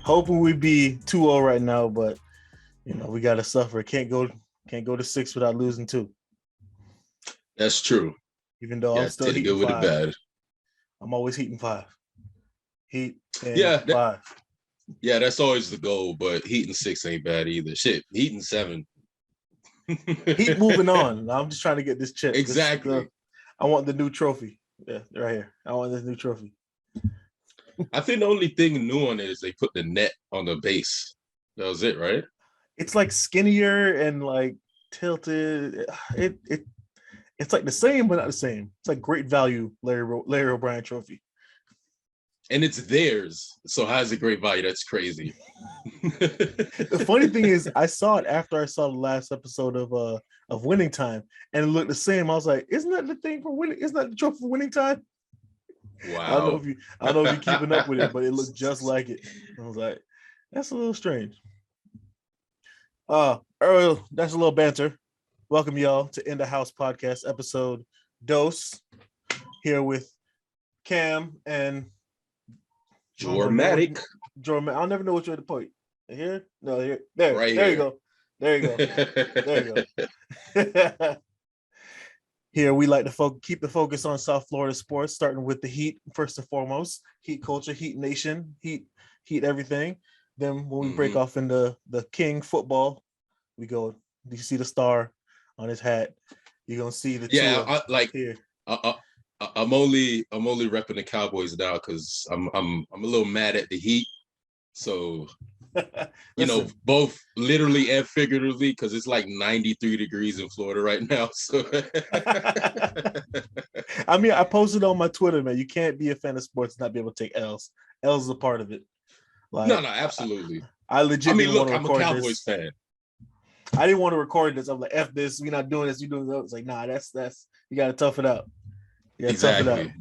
Hoping we'd be 2-0 right now, but we gotta suffer. Can't go to 6 without losing 2. That's true. Even though I'm still Heat with 5. The bad. I'm always Heat and 5. Heat and 5. Yeah, that's always the goal, but Heat and 6 ain't bad either. Shit, Heat and 7. Heat moving on. I'm just trying to get this chip. Exactly. I want the new trophy. Yeah, right here. I want this new trophy. I think the only thing new on it is they put the net on the base. That was it, right? It's like skinnier and like tilted. It's like the same, but not the same. It's like great value Larry O'Brien trophy. And it's theirs. So how's it great value? That's crazy. The funny thing is, I saw it after I saw the last episode of Winning Time, and it looked the same. I was like, "Isn't that the thing for winning? Isn't that the trophy for Winning Time?" Wow. I don't know if you're keeping up with it, but it looked just like it. I was like, "That's a little strange." Earl, that's a little banter. Welcome y'all to In the House podcast episode Dose. Here with Cam and Jormatic. I'll never know which way to point. Here? No, here. There. Right there here. You go. There you go. There you go. Here we like to keep the focus on South Florida sports, starting with the Heat first and foremost. Heat culture, Heat Nation, Heat everything. Then when we break off into the King football, we go. You see the star on his hat. You're gonna see the here. I'm only repping the Cowboys now because I'm a little mad at the Heat. So both literally and figuratively, because it's like 93 degrees in Florida right now. So I mean, I posted on my Twitter, man. You can't be a fan of sports and not be able to take L's. L's is a part of it. Like, no, absolutely. I legit look, I'm a Cowboys fan. I didn't want to record this. I'm like, F this. We're not doing this. You doing that. It's like, nah, that's you got to tough it out. Exactly.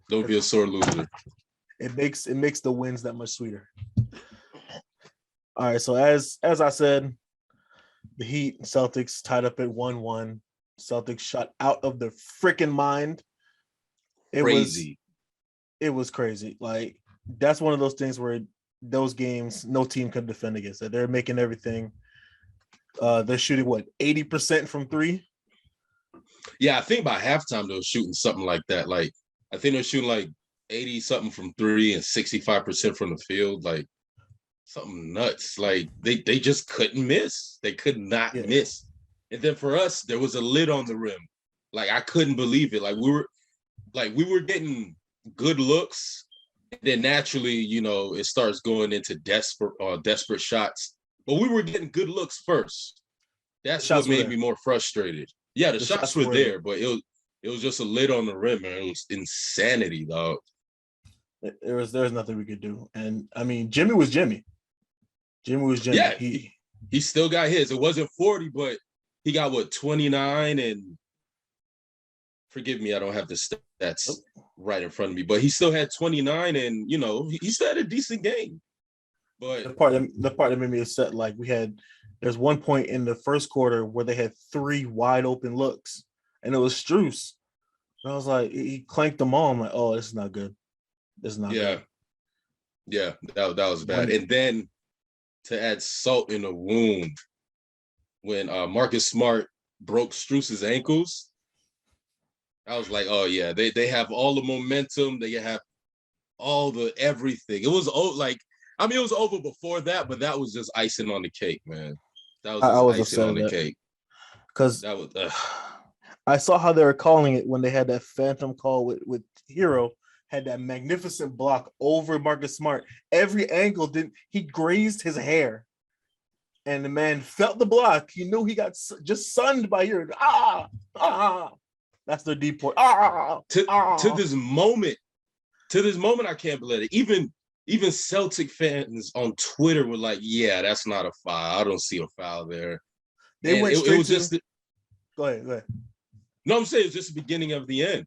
Don't be a sore loser. It makes the wins that much sweeter. All right. So as I said, the Heat and Celtics tied up at 1-1. Celtics shot out of their freaking mind. It was crazy. Like, that's one of those things where those games, no team could defend against it. They're making everything. They're shooting 80% from 3. Yeah, I think by halftime they were shooting something like that. Like, I think they're shooting like 80 something from 3 and 65% from the field. Like, something nuts. Like, they just couldn't miss. They could not miss. And then for us, there was a lid on the rim. Like, I couldn't believe it. Like, we were getting good looks. And then naturally, it starts going into desperate shots. But we were getting good looks first. That's what made me more frustrated. Yeah, the shots were there, but it was just a lid on the rim, man. It was insanity, dog. There was nothing we could do. And I mean, Jimmy was Jimmy. Yeah, he still got his. It wasn't 40, but he got 29, and forgive me, I don't have the stats right in front of me, but he still had 29, and he still had a decent game. But the part that made me upset, like, there's one point in the first quarter where they had 3 wide open looks, and it was Strus. And I was like, he clanked them all. I'm like, oh, this is not good. This is not good. Yeah, that was bad. And then to add salt in the wound, when Marcus Smart broke Strus's ankles, I was like, oh yeah, they have all the momentum. They have all the everything. It was it was over before that, but that was just icing on the cake, man. That was icing on the cake. Because that was. I saw how they were calling it when they had that phantom call with Herro, had that magnificent block over Marcus Smart. Every angle he grazed his hair, and the man felt the block. He knew he got just sunned by Herro. That's their deep point. To this moment, I can't believe it. even Celtic fans on Twitter were like, "Yeah, that's not a foul. I don't see a foul there." They And went straight it was to. just. Go ahead. No, I'm saying it's just the beginning of the end.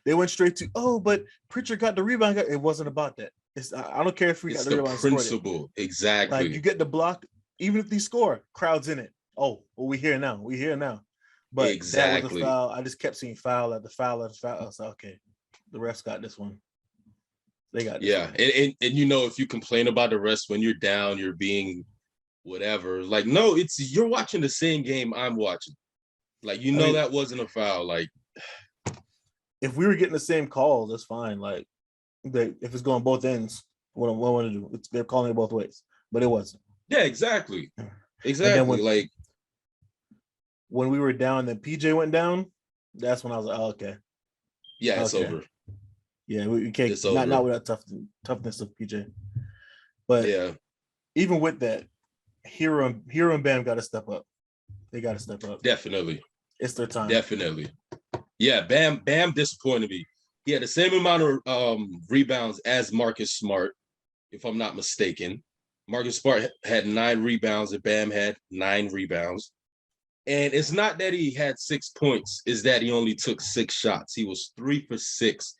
They went straight to, oh, but Pritchard got the rebound. It wasn't about that. I don't care if we got the rebound. Principle, exactly. Like you get the block, even if they score, crowd's in it. Oh, well, we here now. But exactly. That was a foul. I just kept seeing foul after foul after foul. I was like, okay, the refs got this one. They got this one. And you know, if you complain about the refs when you're down, you're being whatever. Like, no, you're watching the same game I'm watching. Like, you know, that wasn't a foul. Like, if we were getting the same calls, that's fine. Like, if it's going both ends, what I want to do, they're calling it both ways, but it wasn't. Yeah, exactly. Exactly. When we were down, then PJ went down. That's when I was like, oh, okay. Yeah, it's over. Yeah, we can't. It's not without toughness of PJ. But yeah, even with that, Herro and Bam got to step up. They got to step up. Definitely. It's their time. Definitely. Yeah, Bam disappointed me. He had the same amount of rebounds as Marcus Smart, if I'm not mistaken. Marcus Smart had 9 rebounds and Bam had 9 rebounds. And it's not that he had 6 points, it's that he only took 6 shots. He was 3 for 6.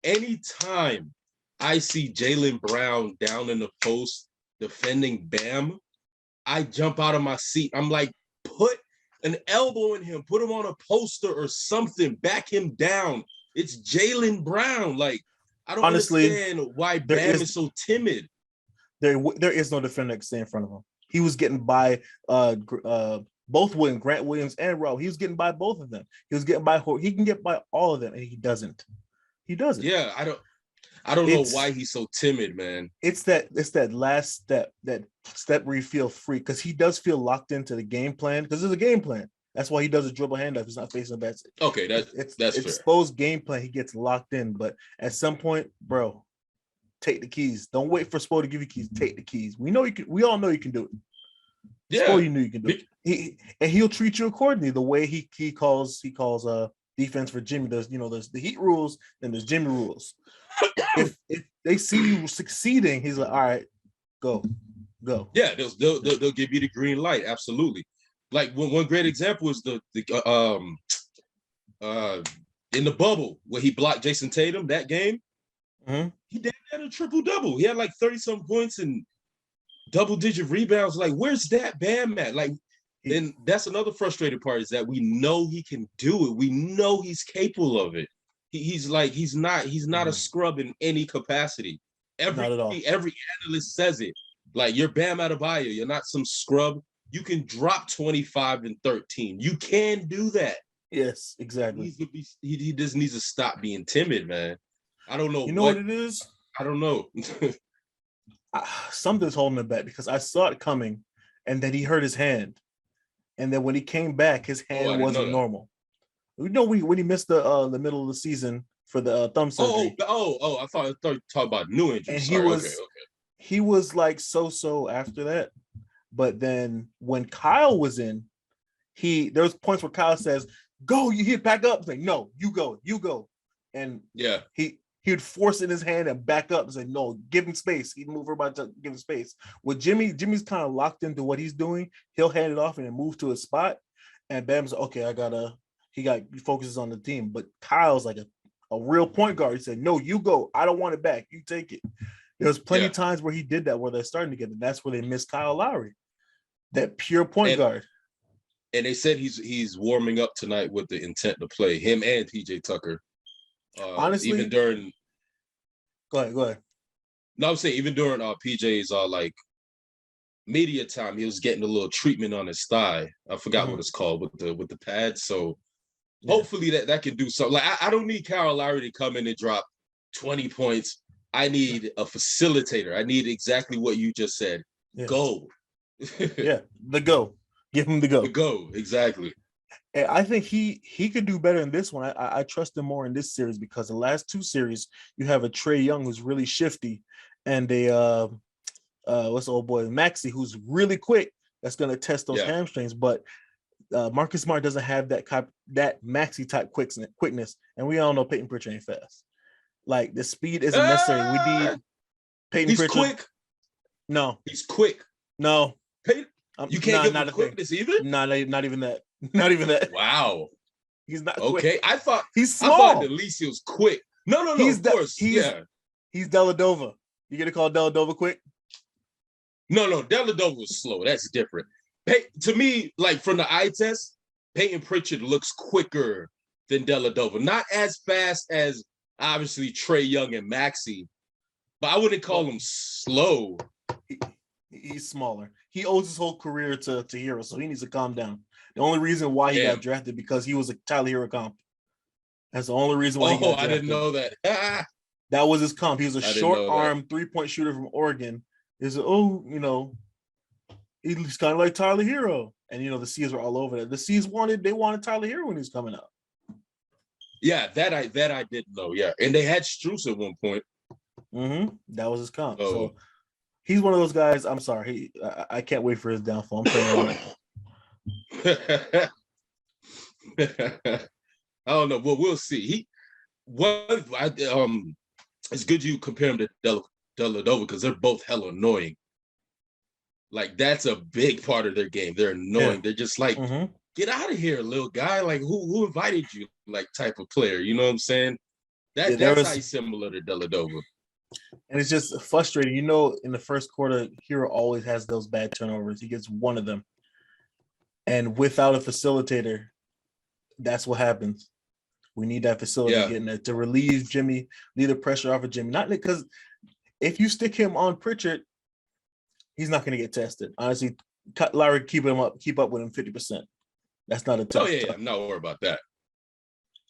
Anytime I see Jaylen Brown down in the post defending Bam, I jump out of my seat. I'm like, put an elbow in him, put him on a poster or something, back him down. It's Jaylen Brown. Like, I don't understand why Bam is so timid. There is no defender that can stay in front of him. He was getting by both Williams, Grant Williams and Rowe. He was getting by both of them. He was getting by. He can get by all of them, and he doesn't. Yeah, I don't know why he's so timid, man. It's that last step, where you feel free, because he does feel locked into the game plan, because there's a game plan. That's why he does a dribble handoff. He's not facing a bad. Okay, that's fair. Exposed game plan. He gets locked in, but at some point, bro, take the keys. Don't wait for Spo to give you keys. Take the keys. We know you can. We all know you can do it. Yeah, Spo, you know you can do it. He'll treat you accordingly. The way he calls defense for Jimmy. There's the Heat rules, then there's Jimmy rules. if they see you succeeding, he's like, all right, go. Yeah, they'll give you the green light. Absolutely. Like one great example is the in the bubble where he blocked Jason Tatum that game. Mm-hmm. He had a triple-double. He had like 30-some points and double-digit rebounds. Like, where's that Bam at? Like, and that's another frustrating part, is that we know he can do it. We know he's capable of it. He's not a scrub in any capacity. Not at all. Every analyst says it. Like, you're Bam Adebayo. You're not some scrub. You can drop 25 and 13. You can do that. Yes, exactly. He just needs to stop being timid, man. I don't know. You know what it is? I don't know. Something's holding him back, because I saw it coming, and then he hurt his hand, and then when he came back, his hand wasn't normal. You know, when he missed the middle of the season for the thumb surgery. I thought you talking about new injury. And he was like so after that. But then when Kyle was in, there was points where Kyle says, "Go, you hit back up." It's like, no, you go. And yeah, he would force in his hand and back up and say, "No, give him space." He'd move everybody to give him space. With Jimmy's kind of locked into what he's doing. He'll hand it off and then move to his spot. And Bam's like, okay, he focuses on the team. But Kyle's like a real point guard. He said, "No, you go. I don't want it back. You take it." There's plenty of times where he did that, where they're starting to get it. That's where they miss Kyle Lowry. That pure point guard. And they said he's warming up tonight with the intent to play, him and PJ Tucker. Honestly, even during. Go ahead. No, I'm saying even during PJ's like media time, he was getting a little treatment on his thigh. I forgot what it's called with the pads. So hopefully that can do something. Like, I don't need Kyle Lowry to come in and drop 20 points. I need a facilitator. I need exactly what you just said. Yeah. Go. Yeah, the go. Give him the go. The go, exactly. And I think he could do better in this one. I trust him more in this series, because the last 2 series you have a Trae Young who's really shifty, and a what's the old boy Maxey who's really quick. That's going to test those hamstrings. But Marcus Smart doesn't have that Maxey type quickness, and we all know Peyton Pritchard ain't fast. Like the speed isn't necessary. We need Ah, Peyton he's Pritchard. quick. No, He's quick. no, Peyton, you can't nah, give him not a thing. quickness either. Nah, not even that. Not even that. Wow. He's not Okay. quick. I thought He's at least he was quick. No. He's Of course. Yeah. he's Deladova. You gonna call Deladova quick? No. Deladova was slow. That's different. To me, like from the eye test, Peyton Pritchard looks quicker than Deladova. Not as fast as obviously Trey Young and Maxey, but I wouldn't call him slow. He's smaller. He owes his whole career to Herro, so he needs to calm down. The only reason why he got drafted because he was a Tyler Herro comp. That's the only reason why he got drafted. I didn't know that. That was his comp. He was a short arm 3-point shooter from Oregon. He's he's kind of like Tyler Herro. And the Seas were all over that. The Seas wanted Tyler Herro when he was coming up. Yeah, that I didn't know. Yeah, and they had Strus at one point. Mm-hmm. That was his comp. So he's one of those guys. I'm sorry. I can't wait for his downfall. I'm praying on it. I don't know. Well, we'll see. It's good you compare him to Deladova because they're both hella annoying. Like that's a big part of their game. They're annoying. Yeah. They're just like, get out of here, little guy. Like who invited you? Like type of player. You know what I'm saying? That's how he's similar to Deladova. And it's just frustrating. In the first quarter, Herro always has those bad turnovers. He gets one of them. And without a facilitator, that's what happens. We need that facility getting there to relieve Jimmy, leave the pressure off of Jimmy. Not because if you stick him on Pritchard, he's not going to get tested. Honestly, Lowry keep up with him 50%. That's not a tough. I'm not worried about that.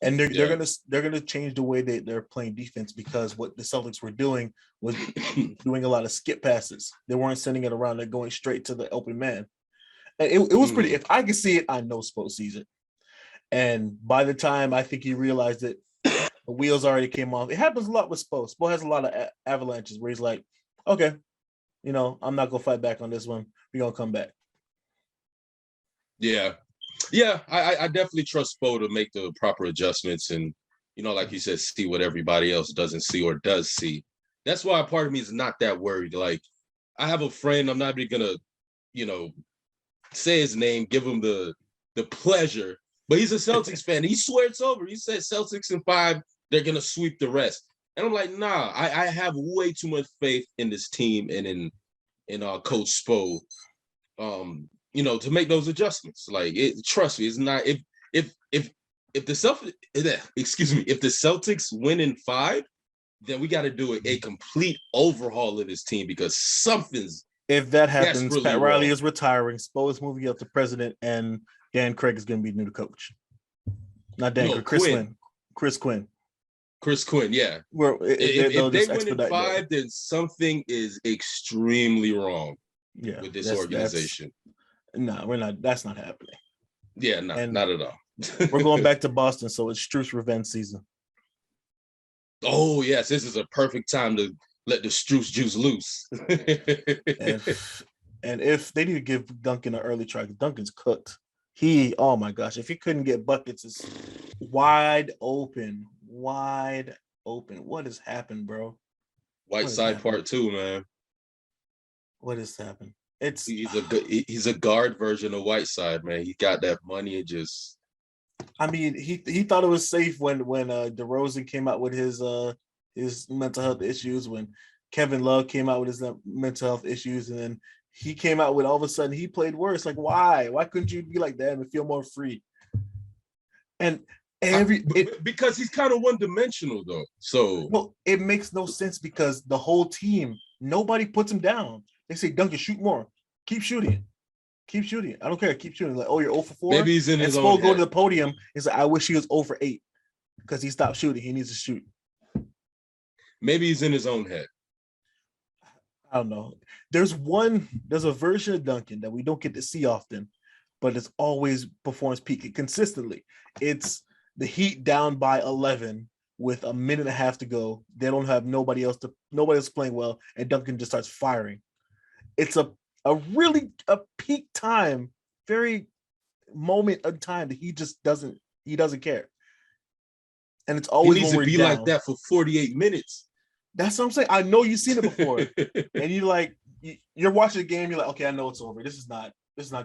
And they're gonna change the way they're playing defense because what the Celtics were doing was doing a lot of skip passes. They weren't sending it around; they're going straight to the open man. And it was pretty. If I could see it, I know Spo sees it. And by the time I think he realized it, the wheels already came off. It happens a lot with Spo. Spo has a lot of avalanches where he's like, "Okay, I'm not gonna fight back on this one. We're gonna come back." Yeah, I definitely trust Spo to make the proper adjustments and, like you said, see what everybody else doesn't see or does see. That's why part of me is not that worried. Like, I have a friend, I'm not even gonna, say his name, give him the pleasure, but he's a Celtics fan. He swears it's over. He said Celtics in 5, they're gonna sweep the rest. And I'm like, nah, I have way too much faith in this team and in Coach Spo. To make those adjustments. Like, trust me, it's not if the Celtics win in 5, then we got to do a complete overhaul of this team because something's. If that happens, really Pat Riley is retiring. Spo is moving up to president, and Dan Craig is going to be the new coach. Not Dan Craig, Chris Quinn. Chris Quinn, yeah. If they win in 5, then something is extremely wrong. Yeah, with this organization. No, we're not. That's not happening. Yeah, no, not at all. We're going back to Boston, so it's Strus revenge season. Oh yes, this is a perfect time to let the Strus juice loose. and if they need to give Duncan an early try, Duncan's cooked. Oh my gosh, if he couldn't get buckets, it's wide open. What has happened, bro? Whiteside part 2, man. What has happened? He's a guard version of Whiteside, man. He got that money and just. I mean, he thought it was safe when DeRozan came out with his mental health issues, when Kevin Love came out with his mental health issues, and then he came out with all of a sudden he played worse. Like, why? Why couldn't you be like that and feel more free? And because he's kind of one-dimensional though. So well, it makes no sense because the whole team, nobody puts him down. They say, Duncan, shoot more. Keep shooting. I don't care. Keep shooting. Like, oh, you're 0 for 4? Maybe he's in his own head. Go to the podium. He's like, I wish he was 0 for 8 because he stopped shooting. He needs to shoot. Maybe he's in his own head. I don't know. There's a version of Duncan that we don't get to see often, but it's always performs peaking consistently. It's the Heat down by 11 with a minute and a half to go. They don't have nobody else playing well, and Duncan just starts firing. It's a peak time, very moment of time that he just doesn't care. And it's He always needs when to we're be down. like that for 48 minutes. That's what I'm saying. I know you've seen it before. And you're watching the game, you're like, okay, I know it's over. This is not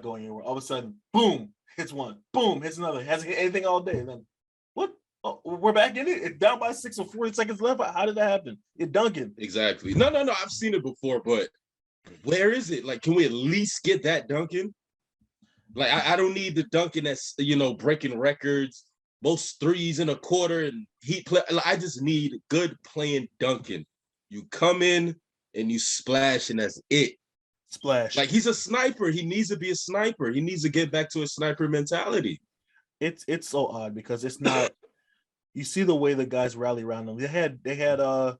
going anywhere. All of a sudden, boom, hits one, boom, hits another. Hasn't hit anything all day. And then what? Oh, we're back in it. It's down by 6 with 40 seconds left. How did that happen? You're Duncan. Exactly. No. I've seen it before, but where is it? Like, can we at least get that Duncan? Like, I don't need the Duncan that's, breaking records, most threes in a quarter, and Heat play. Like, I just need good playing Duncan. You come in and you splash, and that's it. Splash. Like, he's a sniper. He needs to be a sniper. He needs to get back to a sniper mentality. It's so odd because it's not. You see the way the guys rally around him. They had Bam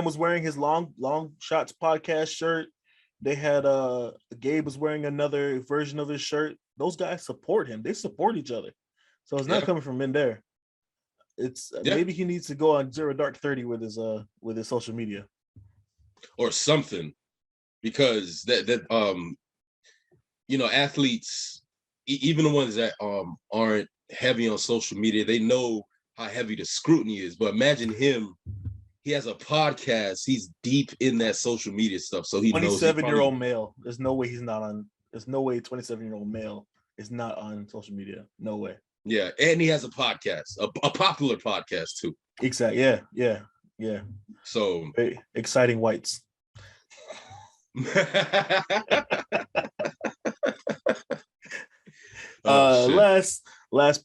was wearing his long shots podcast shirt. They had Gabe was wearing another version of his shirt. Those guys support him. They support each other. So it's not coming from in there. It's maybe he needs to go on Zero Dark 30 with his social media or something, because athletes, even the ones that aren't heavy on social media, they know how heavy the scrutiny is. But imagine him. He has a podcast. He's deep in that social media stuff. So he knows. 27-year-old male. There's no way he's not on. There's no way 27-year-old male is not on social media. No way. Yeah, and he has a podcast, a popular podcast too. Exactly. Yeah. So very exciting whites. Last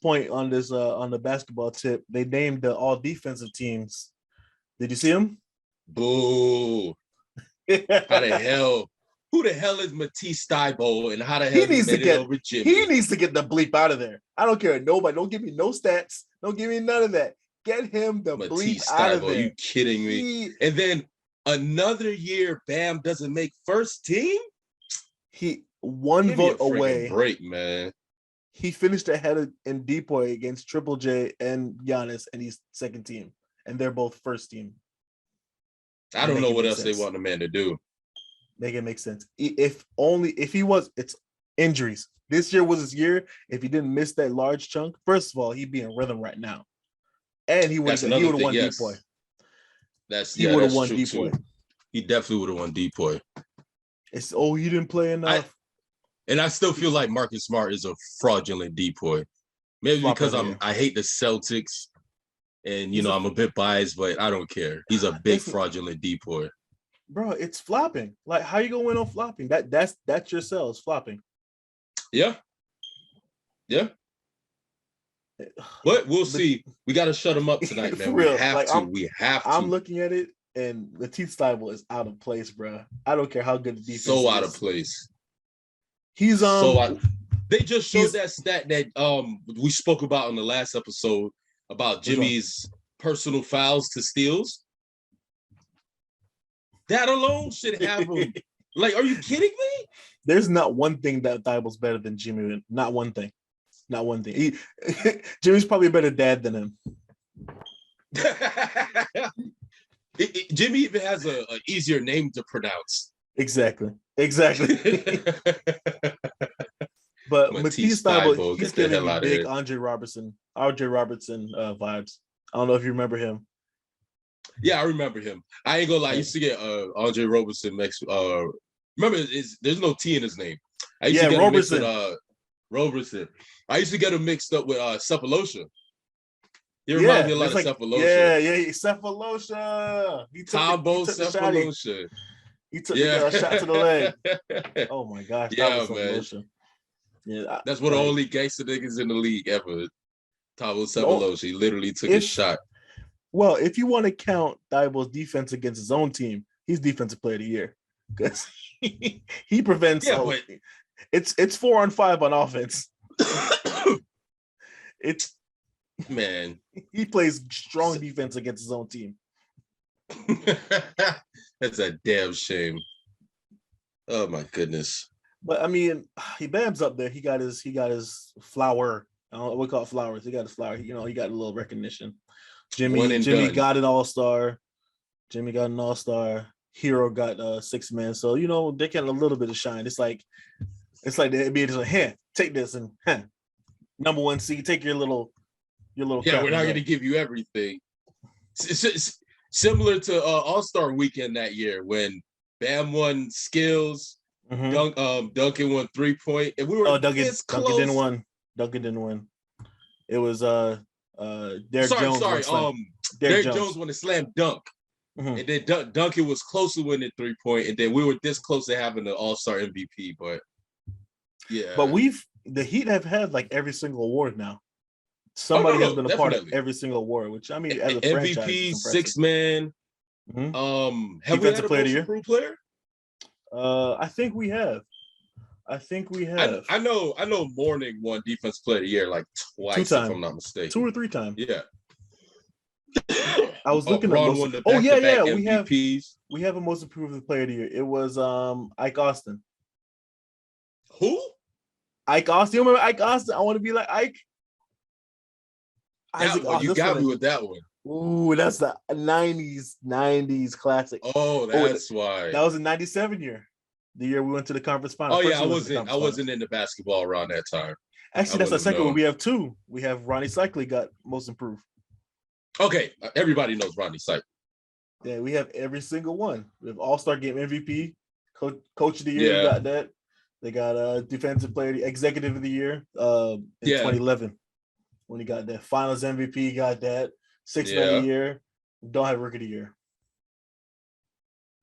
point on this on the basketball tip. They named the all defensive teams. Did you see them? Boo! How the hell? Who the hell is Matisse Thybulle, and how the hell he needs to get over Jimmy? He needs to get the bleep out of there. I don't care. Nobody. Don't give me no stats. Don't give me none of that. Get him the Matisse bleep out of there. Are you kidding me? And then another year, Bam doesn't make first team. He one vote away. Break, man. He finished ahead in Depoy against Triple J and Giannis, and he's second team, and they're both first team. I don't know what else they want the man to do. Make it make sense. If he was, it's injuries. This year was his year. If he didn't miss that large chunk, first of all, he'd be in rhythm right now, and he would have won Depoy. He would have won Depoy. He definitely would have won Depoy. It's he didn't play enough. And I still feel like Marcus Smart is a fraudulent Depoy. Maybe because I hate the Celtics, and I'm a bit biased, but I don't care. He's a big fraudulent Depoy. Bro, it's flopping. Like, how you gonna win on flopping? That's your sales flopping. Yeah. But we'll see. We got to shut him up tonight, man. We have to. I'm looking at it, and Matisse Thybulle is out of place, bro. I don't care how good the defense is. So out of place. He's They just showed that stat that we spoke about in the last episode about Jimmy's personal fouls to steals. That alone should have him. Like, are you kidding me? There's not one thing that Thybulle's better than Jimmy. Not one thing. Jimmy's probably a better dad than him. Jimmy even has an easier name to pronounce. Exactly. But Matisse Thybulle, he's giving me big Andre Robertson vibes. I don't know if you remember him. Yeah, I remember him. I ain't gonna lie. I used to get Andre Roberson next. Remember, there's no T in his name. I used to get Roberson. Roberson. I used to get him mixed up with Cephalosha. He reminds me a lot of Cephalosha. Yeah, Cephalosha. Tombo Cephalosha. He took a shot to the leg. Oh my gosh. Yeah, man. Yeah, that's one of the only gangster niggas in the league ever. Tombo Cephalosha. He literally took a shot. Well, if you want to count Thybulle's defense against his own team, he's defensive player of the year because he prevents. Yeah, but it's 4-on-5 on offense. He plays strong defense against his own team. That's a damn shame. Oh my goodness. But I mean, he Bam's up there. He got his flower. I don't know what we call it, flowers. He got his flower. He got a little recognition. Jimmy got an all-star. Herro got 6-man. So they get a little bit of shine. It's like the NBA is like, hey, take this and number one seed, take your little your little Yeah, we're not crappy going to back. give you everything. It's similar to All-Star Weekend that year when Bam won skills, Duncan won 3-point, and we were this close. Duncan didn't win. It was Derrick Jones. Sorry. Derrick Jones won a slam dunk. And then Duncan was close to winning 3-point, and then we were this close to having the All-Star MVP. But yeah, but the Heat have had like every single award now. Somebody has been a part of every single award, which I mean, as a MVP, 6-man. Have we had a most improved player? I think we have. I know Mourning won Defense Player of the Year like twice, if I'm not mistaken. 2 or 3 times. Yeah. I was looking at most. MVPs. We have a most improved player of the year. It was Ike Austin. Who? Ike Austin. You remember Ike Austin? I want to be like Ike. You got me with that one. Ooh, that's the 90s classic. Oh, that's why. That was in 97 year. The year we went to the conference final. Oh, yeah, I wasn't into basketball around that time. Actually, that's the second one. We have 2. We have Ronnie Cycli got most improved. Okay, everybody knows Ronnie Cycli. Yeah, we have every single one. We have All-Star Game MVP, Coach of the Year got that. They got Defensive Player, Executive of the Year in 2011 when he got that. Finals MVP got that. 6-Man of the Year. Don't have Rookie of the Year.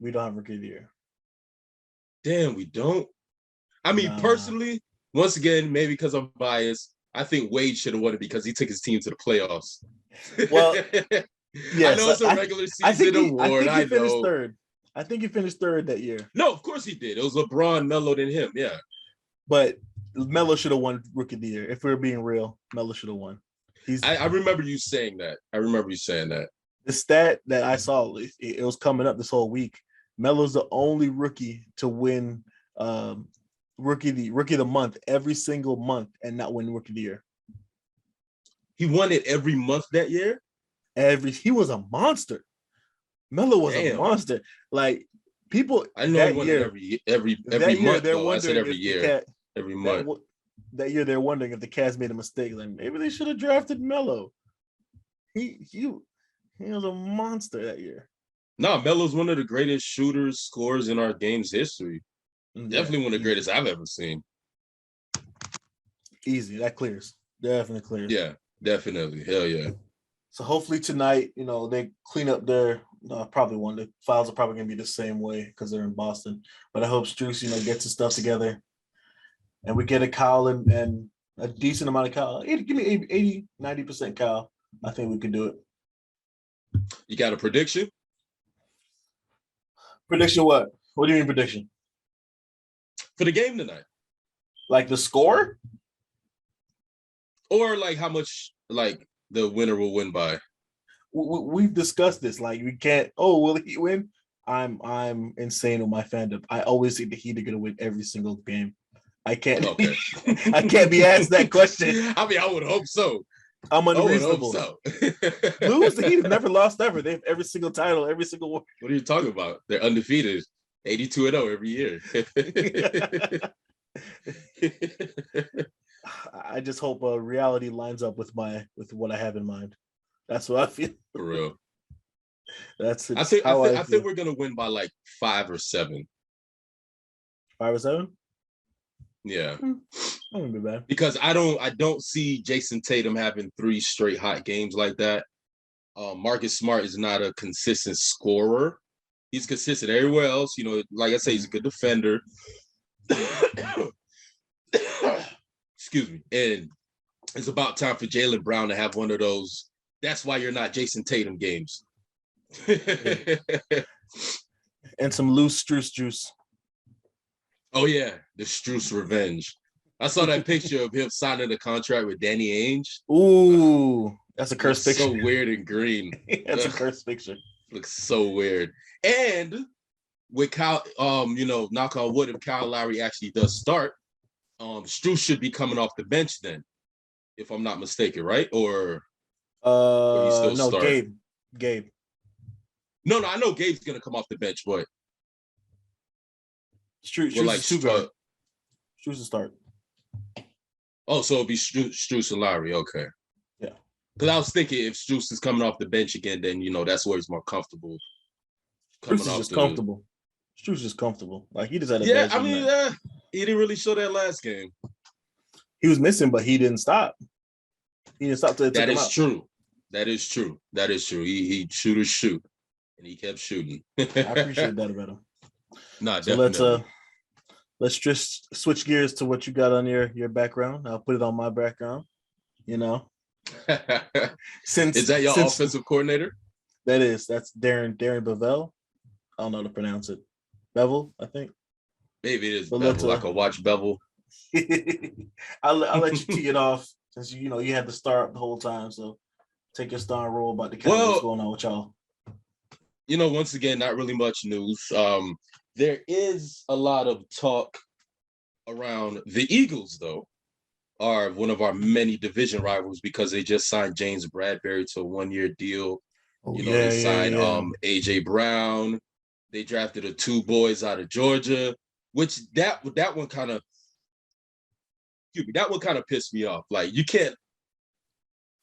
We don't have Rookie of the Year. Damn, we don't. I mean, personally, once again, maybe because I'm biased, I think Wade should have won it because he took his team to the playoffs. Well, yes, I know it's a regular season award. I think he finished third. I think he finished third that year. No, of course he did. It was LeBron, Melo, than him. Yeah, but Melo should have won Rookie of the Year. If we're being real, Melo should have won. I remember you saying that. The stat that I saw, it was coming up this whole week. Melo's the only rookie to win rookie of the month every single month and not win Rookie of the Year. He won it every month that year. He was a monster. Melo was a monster. Like people, I know he won it every month. Though. I said every year, every month. That year, they're wondering if the Cavs made a mistake. Like maybe they should have drafted Melo. He was a monster that year. No, Melo's one of the greatest shooters, scorers in our game's history. Definitely one of the greatest I've ever seen. Easy, that clears. Definitely clears. Yeah, definitely. Hell yeah. So hopefully tonight, they clean up their probably one. The files are probably gonna be the same way because they're in Boston. But I hope Strus, gets his stuff together, and we get a Kyle and a decent amount of Kyle. Give me 80, 90% Kyle. I think we can do it. You got a prediction? Prediction what? What do you mean prediction? For the game tonight. Like the score? Or like how much like the winner will win by? We've discussed this. Like we can't, will he win? I'm insane with my fandom. I always think the Heat are gonna win every single game. I can't I can't be asked that question. I mean, I would hope so. I'm unreasonable. So. Lose, the Heat have never lost ever. They have every single title, every single one. What are you talking about? They're undefeated, 82-0 every year. I just hope reality lines up with what I have in mind. That's what I feel. For real. That's it. I think we're gonna win by like 5 or 7. 5 or 7? Yeah. That wouldn't be bad. Because I don't see Jason Tatum having 3 straight hot games like that. Marcus Smart is not a consistent scorer. He's consistent everywhere else. Like I say, he's a good defender. Excuse me. And it's about time for Jaylen Brown to have one of those. That's why you're not Jason Tatum games. And some loose Strus juice. Oh, yeah. The Strus revenge. I saw that picture of him signing a contract with Danny Ainge. Ooh, that's a cursed picture. So weird and green. That's a cursed picture. Looks so weird. And with Kyle, knock on wood, if Kyle Lowry actually does start, Strus should be coming off the bench then, if I'm not mistaken, right? Or he still no, start? Gabe. No, I know Gabe's gonna come off the bench, but Strus will start. Oh, so it'll be Strus and Lowry. Okay. Yeah. Because I was thinking if Strus is coming off the bench again, then that's where he's more comfortable. Strus is just comfortable. Strus is just comfortable. Like he just had a bad game. He didn't really show that last game. He was missing, but he didn't stop. He didn't stop till it took him out. True. That is true. He shoot, and he kept shooting. I appreciate that about him. No, so definitely. Let's just switch gears to what you got on your background. I'll put it on my background. Is that your offensive coordinator? That's Darren Bevell. I don't know how to pronounce it. Bevel, I think. Maybe it is Bevel. I could watch Bevel. I'll let you tee it off since you had to start the whole time. So take your star roll about the Cowboys. What's going on with y'all? Once again, not really much news. There is a lot of talk around the Eagles, though, are one of our many division rivals because they just signed James Bradbury to a 1-year deal. They signed AJ Brown. They drafted 2 boys out of Georgia, which that one kind of pissed me off. Like you can't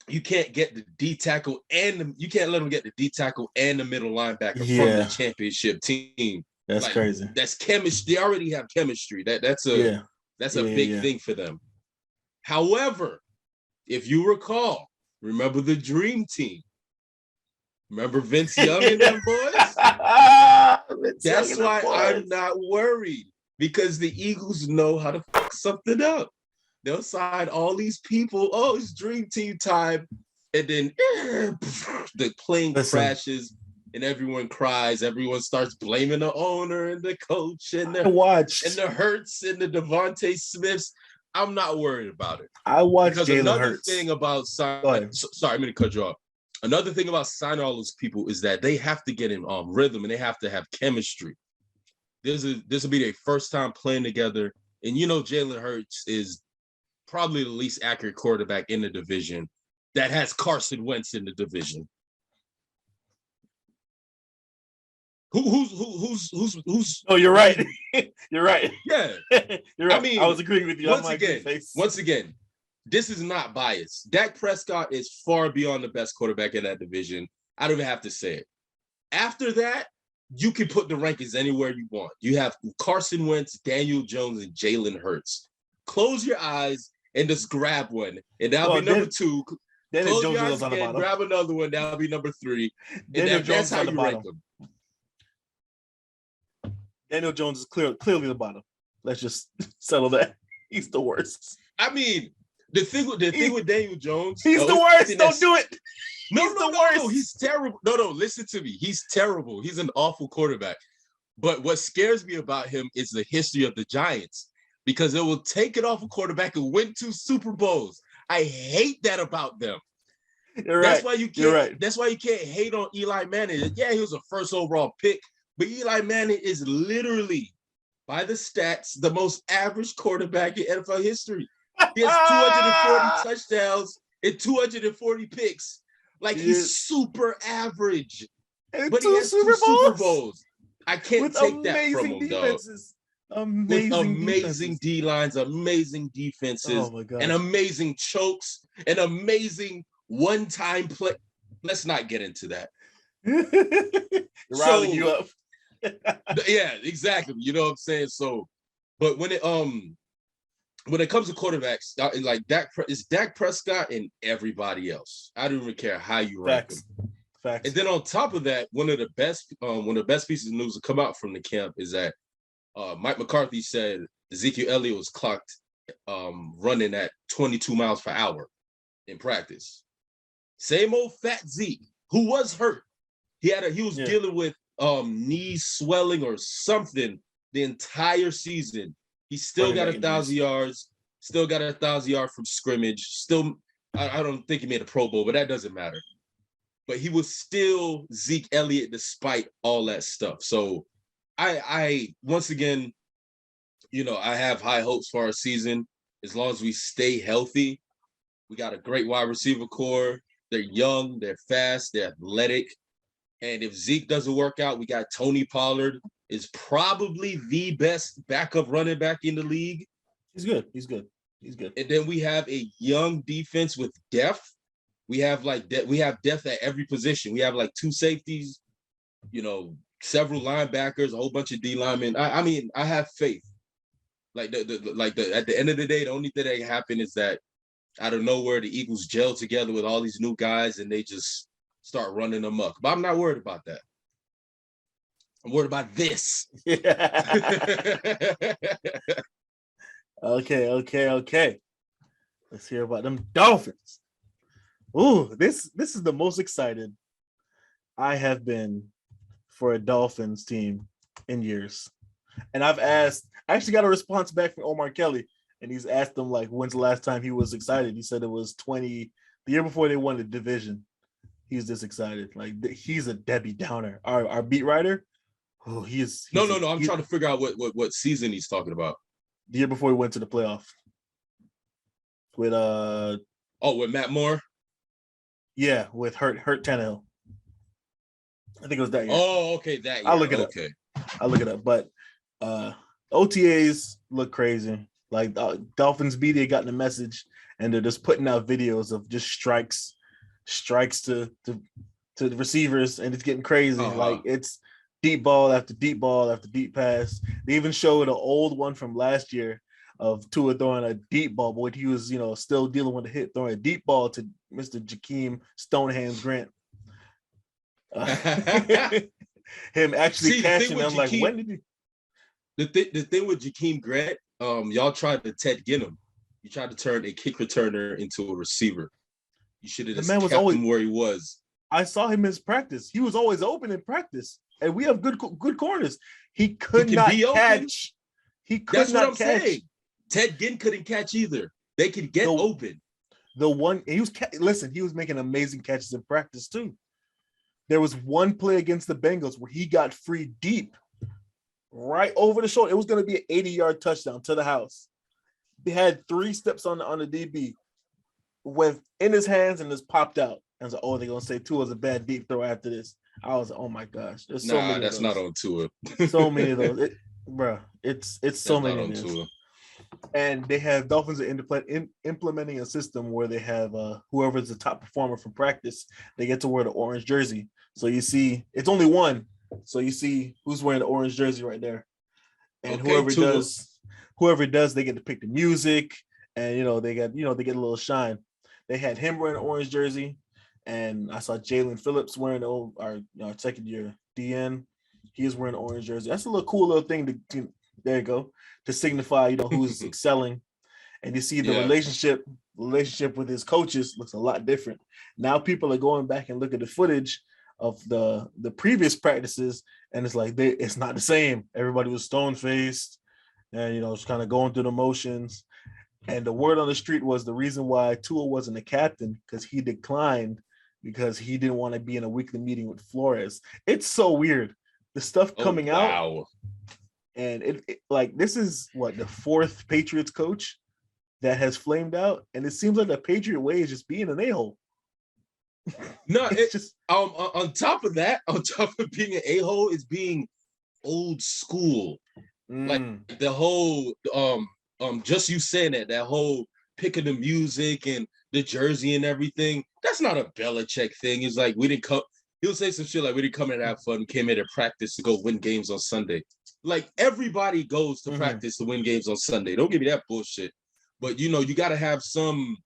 get the D tackle and you can't let them get the D tackle and the middle linebacker from the championship team. That's crazy. That's chemistry. They already have chemistry. That's a big thing for them. However, if you remember the Dream Team. Remember Vince Young and them boys? That's why I'm not worried because the Eagles know how to fuck something up. They'll sign all these people. Oh, it's Dream Team time. And then the plane crashes and everyone cries. Everyone starts blaming the owner and the coach and the Hurts and the Devontae Smiths. I'm not worried about it. I watched because Jalen another Hurts. thing about signing. Sorry, I'm going to cut you off. Another thing about signing all those people is that they have to get in rhythm and they have to have chemistry. This will be their first time playing together. And Jalen Hurts is probably the least accurate quarterback in the division that has Carson Wentz in the division. Who's Oh, you're right. You're right. Yeah. You're right. I mean, I was agreeing with you. Once again, this is not biased. Dak Prescott is far beyond the best quarterback in that division. I don't even have to say it. After that, you can put the rankings anywhere you want. You have Carson Wentz, Daniel Jones, and Jalen Hurts. Close your eyes and just grab one, and that'll be number 2. Close your eyes again, grab another one. That'll be number 3. And that's how you rank them. Daniel Jones is clearly the bottom. Let's just settle that. He's the worst. I mean, the thing with Daniel Jones, he's the worst. Don't do it. No, he's terrible. No, listen to me. He's terrible. He's an awful quarterback. But what scares me about him is the history of the Giants because it will take it off a quarterback and win 2 Super Bowls. I hate that about them. You're right. That's why you can't. That's why you can't hate on Eli Manning. Yeah, he was a first overall pick, but Eli Manning is literally, by the stats, the most average quarterback in NFL history. He has 240 touchdowns and 240 picks. Like he's super average, but he has 2 Super Bowls. I can't take that from him, though. Amazing D lines, amazing defenses, and amazing chokes, and amazing one-time play. Let's not get into that. Riling you up. Yeah, exactly. You know what I'm saying? So, but when it comes to quarterbacks, like Dak Prescott and everybody else. I don't even care how you rank them. Facts. And then on top of that, one of the best pieces of news to come out from the camp is that Mike McCarthy said Ezekiel Elliott was clocked running at 22 miles per hour in practice. Same old fat Zeke, who was hurt. He was dealing with knee swelling or something the entire season. He still got 1,000 yards. Still got 1,000 yards from scrimmage. Still, I don't think he made a Pro Bowl, but that doesn't matter. But he was still Zeke Elliott despite all that stuff. So I once again, I have high hopes for our season as long as we stay healthy. We got a great wide receiver core. They're young, they're fast, they're athletic. And if Zeke doesn't work out, we got Tony Pollard is probably the best backup running back in the league. He's good. And then we have a young defense with depth. We have we have depth at every position. We have like 2 safeties, several linebackers, a whole bunch of D linemen. I mean, I have faith. Like at the end of the day, the only thing that can happen is that out of nowhere the Eagles gel together with all these new guys and they just start running amok. But I'm not worried about that. I'm worried about this. Okay. Let's hear about them Dolphins. Ooh, this is the most excited I have been for a Dolphins team in years. And I actually got a response back from Omar Kelly, and he's asked them, like, when's the last time he was excited? He said it was the year before they won the division. He's this excited. Like, he's a Debbie Downer. Our beat writer, he's No. I'm trying to figure out what season he's talking about. The year before he went to the playoff. With with Matt Moore? Yeah, with Hurt Tannehill. I think it was that year. Oh, okay, that year. I'll look it up. But OTAs look crazy. Like Dolphins media got the message, and they're just putting out videos of just strikes to the receivers, and it's getting crazy. Like it's deep ball after deep ball after deep pass. They even showed an old one from last year of Tua throwing a deep ball, but he was, still dealing with the hit, throwing a deep ball to Mr. Jakeem Stonehands Grant. Him actually catching them. Like, when did he? The thing with Jakeem Grant, y'all tried to Ted Ginn. You tried to turn a kick returner into a receiver. You should have just kept him where he was. I saw him in his practice. He was always open in practice, and we have good corners. He could not catch. He could not catch. Saying. Ted Ginn couldn't catch either. They could get open. The one he was making amazing catches in practice too. There was one play against the Bengals where he got free deep, right over the shoulder. It was going to be an 80-yard touchdown to the house. He had 3 steps on the DB, went in his hands and just popped out. I was like, they're going to say Tua's a bad deep throw after this. I was like, oh my gosh. There's so many that's of those. Not on Tua. So many of those. It's so that's many of those. And they have Dolphins implementing a system where they have whoever's the top performer from practice, they get to wear the orange jersey. So you see, it's only one. So you see who's wearing the orange jersey right there. And whoever does, they get to pick the music, and they get a little shine. They had him wearing an orange jersey, and I saw Jalen Phillips wearing our second year DN. He is wearing an orange jersey. That's a cool little thing to there you go, to signify who's excelling. And you see the relationship with his coaches looks a lot different. Now people are going back and look at the footage of the previous practices, and it's like it's not the same. Everybody was stone-faced and it's kind of going through the motions. And the word on the street was the reason why Tua wasn't a captain, because he declined because he didn't want to be in a weekly meeting with Flores. It's so weird. The stuff coming out. And it this is what, the 4th Patriots coach that has flamed out, and it seems like the Patriot way is just being an a-hole. No, it's just on top of being an a-hole, is being old school. Like the whole just you saying that whole picking the music and the jersey and everything. That's not a Belichick thing. It's like we didn't come. He'll say some shit like we didn't come in to have fun. We came in to practice to go win games on Sunday. Like everybody goes to practice to win games on Sunday. Don't give me that bullshit. But you got to have some.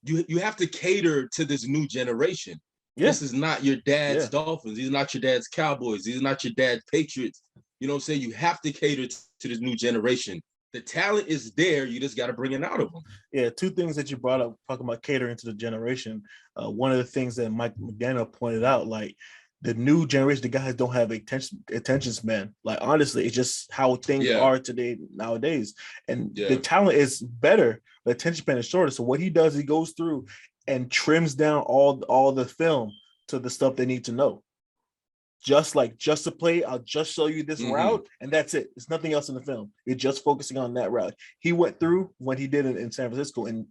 You have to cater to this new generation. Yeah. This is not your dad's Dolphins. These are not your dad's Cowboys. These are not your dad's Patriots. You know what I'm saying? You have to cater to this new generation. The talent is there. You just got to bring it out of them. Yeah, 2 things that you brought up talking about catering to the generation. One of the things that Mike McDaniel pointed out, like the new generation, the guys don't have attention span. Like honestly, it's just how things are nowadays. And the talent is better, the attention span is shorter. So what he does, he goes through and trims down all the film to the stuff they need to know. Just to play, I'll just show you this route, and that's it. There's nothing else in the film. You're just focusing on that route. He went through when he did it in San Francisco and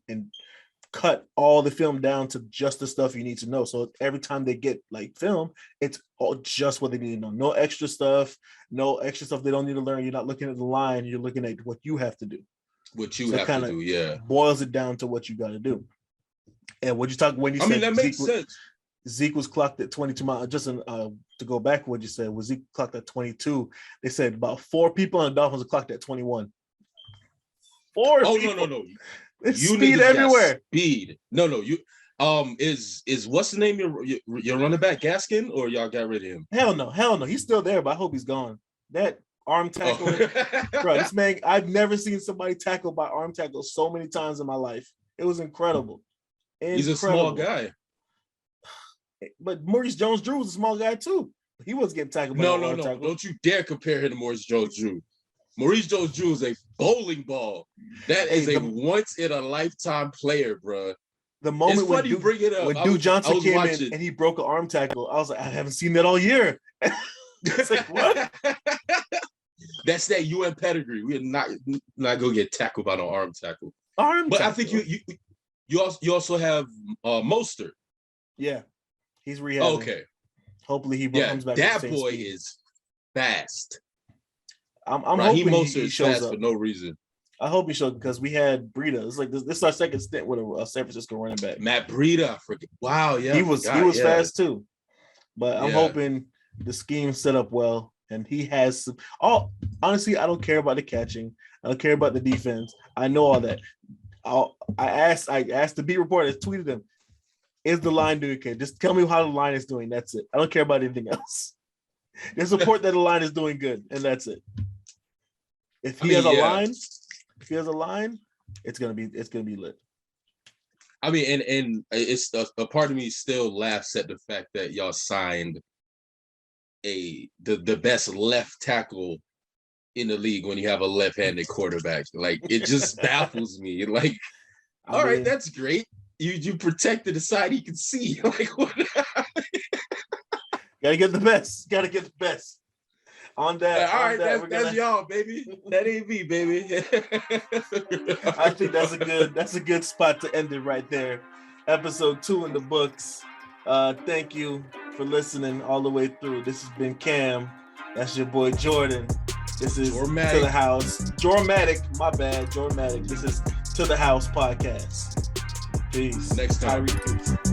cut all the film down to just the stuff you need to know. So every time they get like film, it's all just what they need to know. No extra stuff they don't need to learn. You're not looking at the line. You're looking at what you have to do. What you have to do, boils it down to what you got to do. And what you talk when you I said mean, that makes sense. Zeke was clocked at 22 miles. Just to go back to what you said, was Zeke clocked at 22? They said about 4 people on the Dolphins are clocked at 21. 4 people. No. It's You speed niggas everywhere. got speed. No, you is what's the name your running back Gaskin, or y'all got rid of him? Hell no. He's still there, but I hope he's gone. That arm tackle, bro. This man, I've never seen somebody tackled by arm tackle so many times in my life. It was incredible. He's a small guy. But Maurice Jones-Drew was a small guy too. He was getting tackled by No. tackle. Don't you dare compare him to Maurice Jones-Drew. Maurice Jones-Drew is a bowling ball. That is a once-in-a-lifetime player, bro. The moment when you bring it up, when Duke Johnson came in and he broke an arm tackle, I was like, I haven't seen that all year. It's like, what? That's that UN pedigree. We're not gonna get tackled by no arm tackle. But I think you also have Mostert. Yeah, he's rehabbing. Okay. Hopefully he comes back. That boy is fast. I'm hoping he shows fast up for no reason. I hope he shows because we had Breida. It's like this is our second stint with a San Francisco running back. Matt Breida, wow, yeah, he was fast too. But I'm hoping the scheme set up well, and he has some. Honestly, I don't care about the catching. I don't care about the defense. I know all that. I asked the beat reporter, tweeted him, is the line doing okay? Just tell me how the line is doing. That's it. I don't care about anything else. Just report that the line is doing good, and that's it. If he has a line, it's gonna be lit. I mean, and it's a part of me still laughs at the fact that y'all signed the best left tackle in the league when you have a left-handed quarterback. Like, it just baffles me. Like, all right, that's great. You protected the side he can see. Like, what? Gotta get the best. On that. All right, that's y'all, baby. That ain't me, baby. I think that's a good spot to end it right there. Episode 2 in the books. Thank you for listening all the way through. This has been Cam. That's your boy Jordan. This is Jormatic. To the House. Jormatic, my bad. Jormatic. This is To the House podcast. Peace. Next time. Peace.